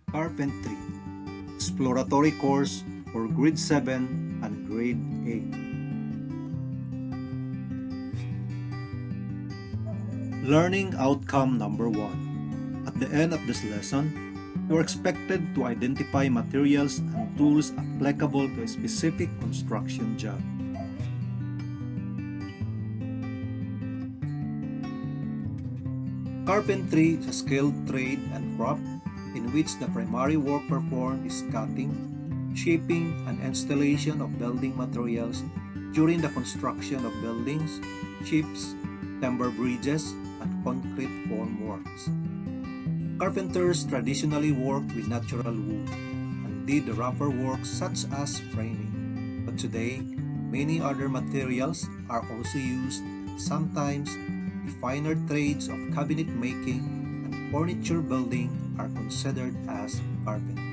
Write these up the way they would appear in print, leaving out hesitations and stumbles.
Carpentry Exploratory Course for Grade 7 and Grade 8. Learning Outcome Number 1. At the end of this lesson, you are expected to identify materials and tools applicable to a specific construction job. Carpentry is a skilled trade and craft in which the primary work performed is cutting, shaping, and installation of building materials during the construction of buildings, ships, timber bridges, and concrete formworks. Carpenters traditionally worked with natural wood and did the rougher work such as framing, but today many other materials are also used. Sometimes the finer trades of cabinet making and furniture building are considered as carpentry.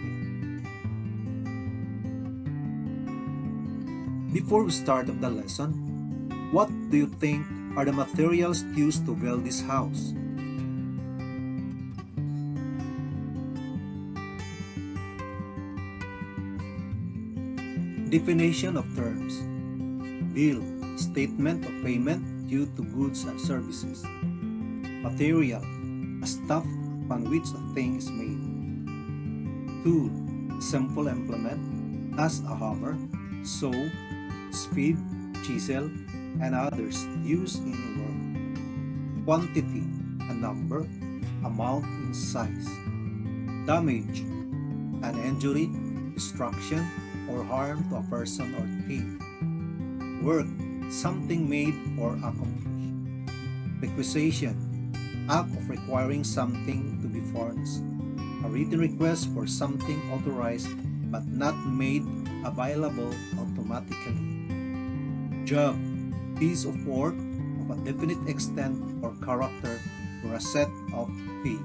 Before we start the lesson, what do you think are the materials used to build this house? Definition of terms. Bill, statement of payment due to goods and services. Material, a stuff upon which a thing is made. Tool, a simple implement, as a hammer, saw, spade, chisel, and others used in work. Quantity, a number, amount in size. Damage, an injury, destruction, or harm to a person or thing. Work, something made or accomplished. Requisition, act of requiring something to be furnished. A written request for something authorized but not made available automatically. Job, piece of work of a definite extent or character for a set of fee.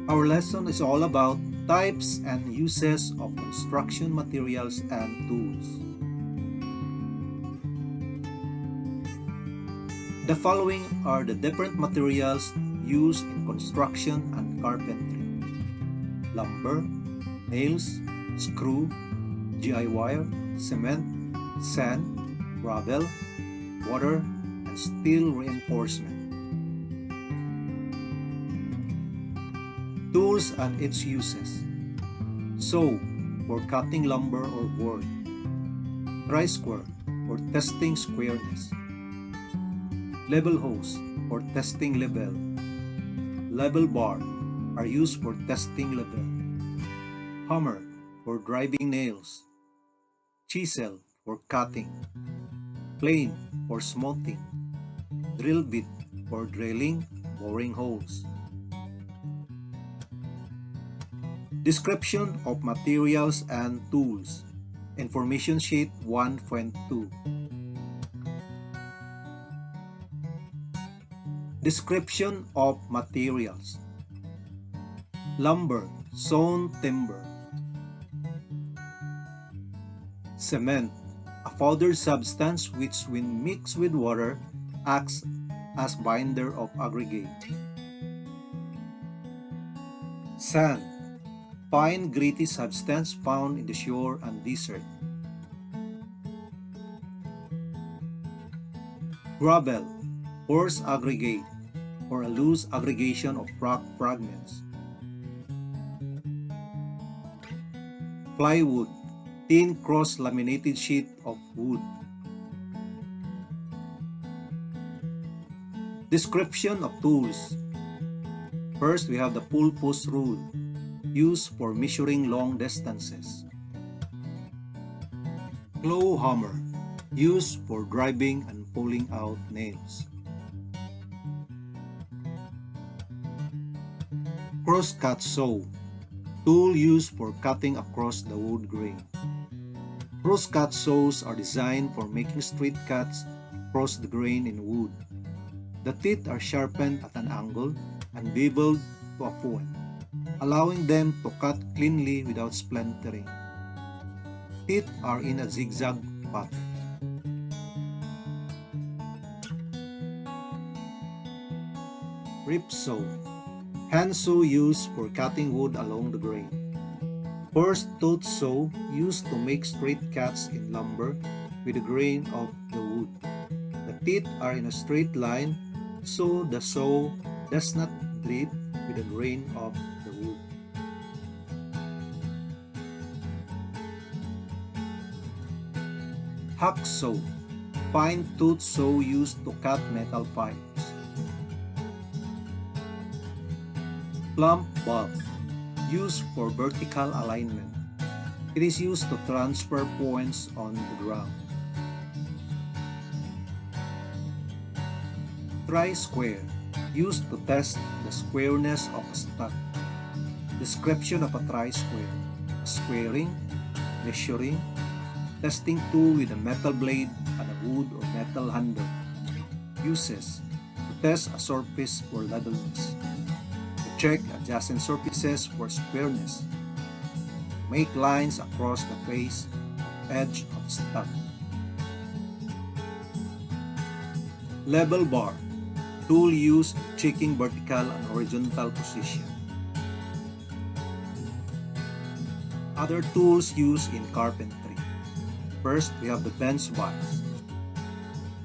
Our lesson is all about types and uses of construction materials and tools. The following are the different materials used in construction and carpentry: lumber, nails, screw, GI wire, cement, sand, gravel, water, and steel reinforcement. Tools and its uses. Saw, for cutting lumber or wood. Tri-square, for testing squareness. Level hose, for testing level. Level bar, are used for testing level. Hammer, for driving nails. Chisel, for cutting. Plane, for smoothing. Drill bit, for drilling, boring holes. Description of materials and tools. Information sheet 1.2. Description of materials. Lumber, sawn timber. Cement, a powdered substance which when mixed with water acts as binder of aggregate. Sand, fine gritty substance found in the shore and desert. Gravel, coarse aggregate, or a loose aggregation of rock fragments. Plywood, thin cross-laminated sheet of wood. Description of tools. First, we have the pulpus rule, used for measuring long distances. Claw hammer, used for driving and pulling out nails. Cross-cut saw, tool used for cutting across the wood grain. Cross-cut saws are designed for making straight cuts across the grain in wood. The teeth are sharpened at an angle and beveled to a point, allowing them to cut cleanly without splintering. Teeth are in a zigzag pattern. Rip saw. Hand saw used for cutting wood along the grain. Horse tooth saw used to make straight cuts in lumber with the grain of the wood. The teeth are in a straight line, so the saw does not drip with the grain of the wood. Hacksaw. Fine tooth saw used to cut metal pipes. Plumb bob. Used for vertical alignment. It is used to transfer points on the ground. Tri-square. Used to test the squareness of a stud. Description of a tri-square. Squaring, measuring, testing tool with a metal blade and a wood or metal handle. Uses. To test a surface for levelness. Check adjacent surfaces for squareness. Make lines across the face or edge of stud. Level bar. Tool used in checking vertical and horizontal position. Other tools used in carpentry. First, we have the bench vise.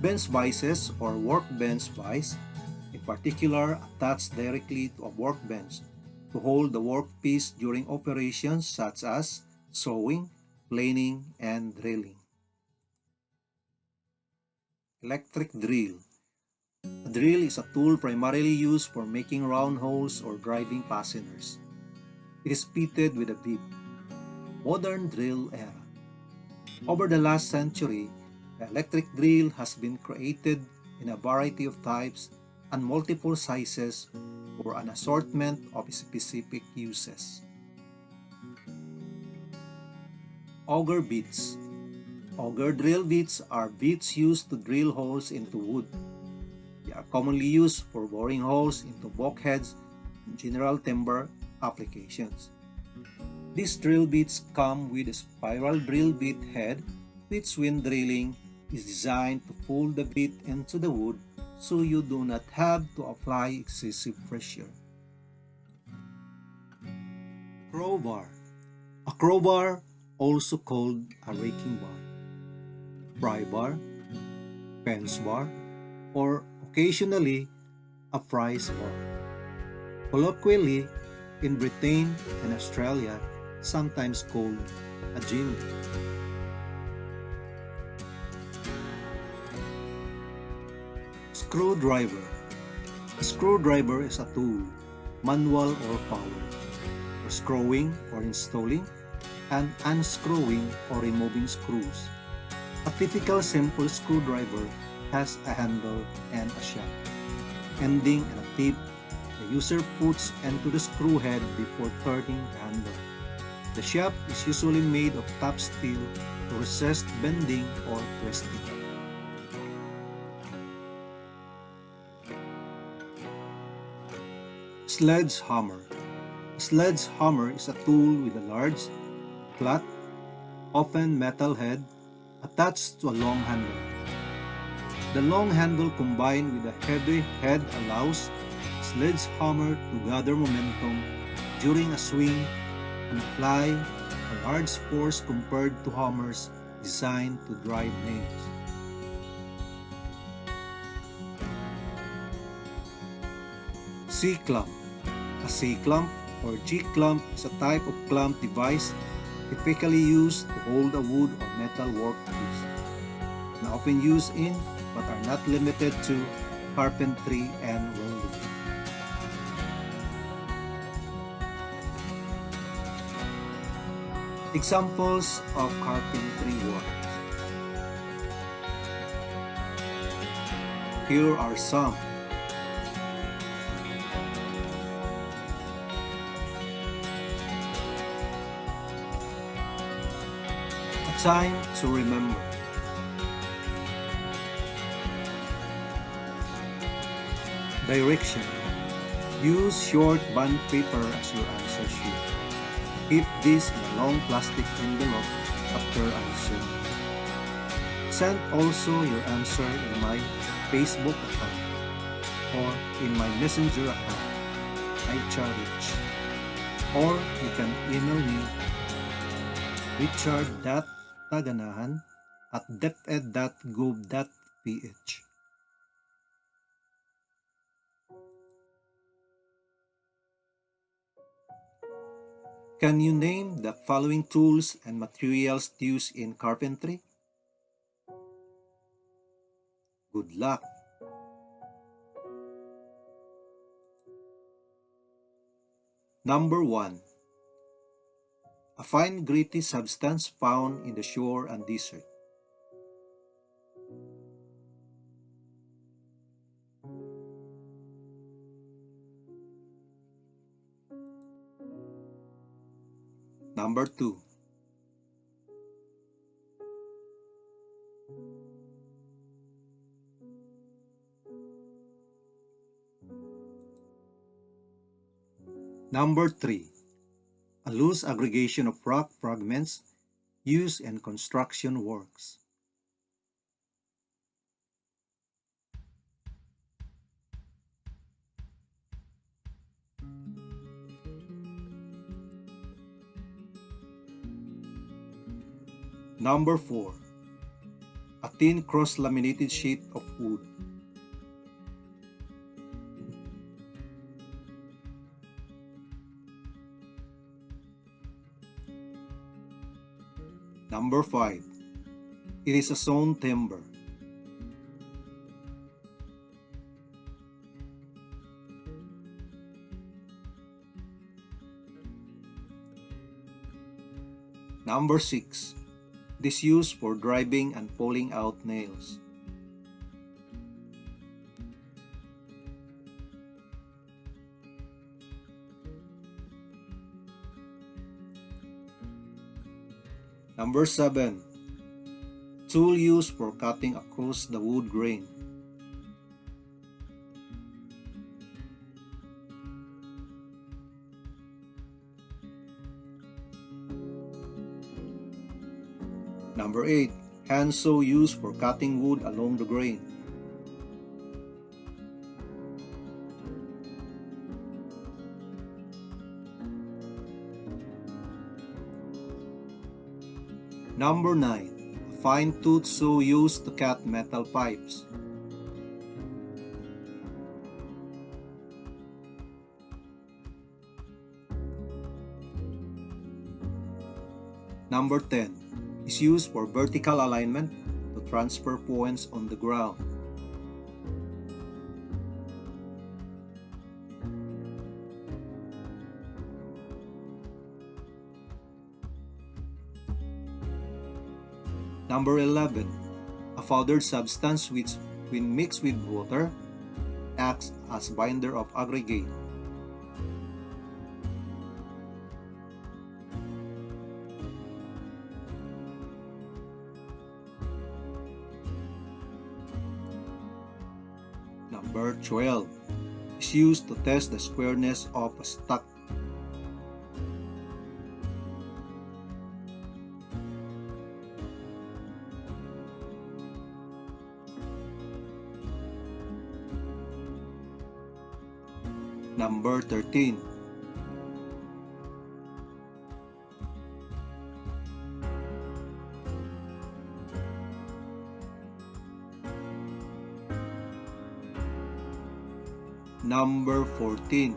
Bench vices or workbench vise in particular attached directly to a workbench to hold the workpiece during operations such as sawing, planing, and drilling. Electric drill. A drill is a tool primarily used for making round holes or driving fasteners. It is fitted with a bib. Modern drill era. Over the last century, the electric drill has been created in a variety of types and multiple sizes for an assortment of specific uses. Auger bits. Auger drill bits are bits used to drill holes into wood. They are commonly used for boring holes into bulkheads and general timber applications. These drill bits come with a spiral drill bit head, which when drilling is designed to pull the bit into the wood so you do not have to apply excessive pressure. Crowbar. A crowbar, also called a raking bar, pry bar, fence bar, or occasionally a prize bar. Colloquially, in Britain and Australia, sometimes called a jimmy. Screwdriver. A screwdriver is a tool, manual or powered, for screwing or installing and unscrewing or removing screws. A typical simple screwdriver has a handle and a shaft, ending in a tip the user puts into the screw head before turning the handle. The shaft is usually made of tough steel to resist bending or twisting. Sledgehammer. A sledgehammer is a tool with a large, flat, often metal head attached to a long handle. The long handle combined with a heavy head allows a sledgehammer to gather momentum during a swing and apply a large force compared to hammers designed to drive nails. C-clamp. A C-clamp or G-clamp is a type of clamp device typically used to hold a wood or metal workpiece, and often used in but are not limited to carpentry and welding. Examples of carpentry work. Here are some. A time to remember. Direction. Use short bond paper as your answer sheet. Keep this in a long plastic envelope after answering. Send also your answer in my Facebook account. or in my messenger account, iCharge. Or you can email me richard.taganahan@deped.gov.ph. Can you name the following tools and materials used in carpentry? Good luck! Number 1. A fine gritty substance found in the shore and desert. Number 2. Number 3. A loose aggregation of rock fragments used in construction works. Number 4. A thin cross-laminated sheet of wood. Number 5. It is a sawn timber. Number 6. It is used for driving and pulling out nails. Number 7. Tool used for cutting across the wood grain. Number 8. Hand saw used for cutting wood along the grain. Number 9. A fine tooth saw used to cut metal pipes. Number 10. Is used for vertical alignment to transfer points on the ground. Number 11. A powdered substance which, when mixed with water, acts as binder of aggregate. Number 12. Is used to test the squareness of a stock. Number 13. Number 14.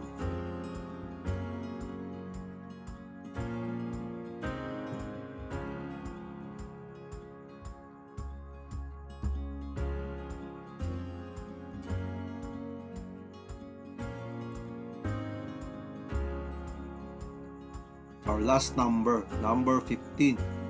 Our last number, number 15.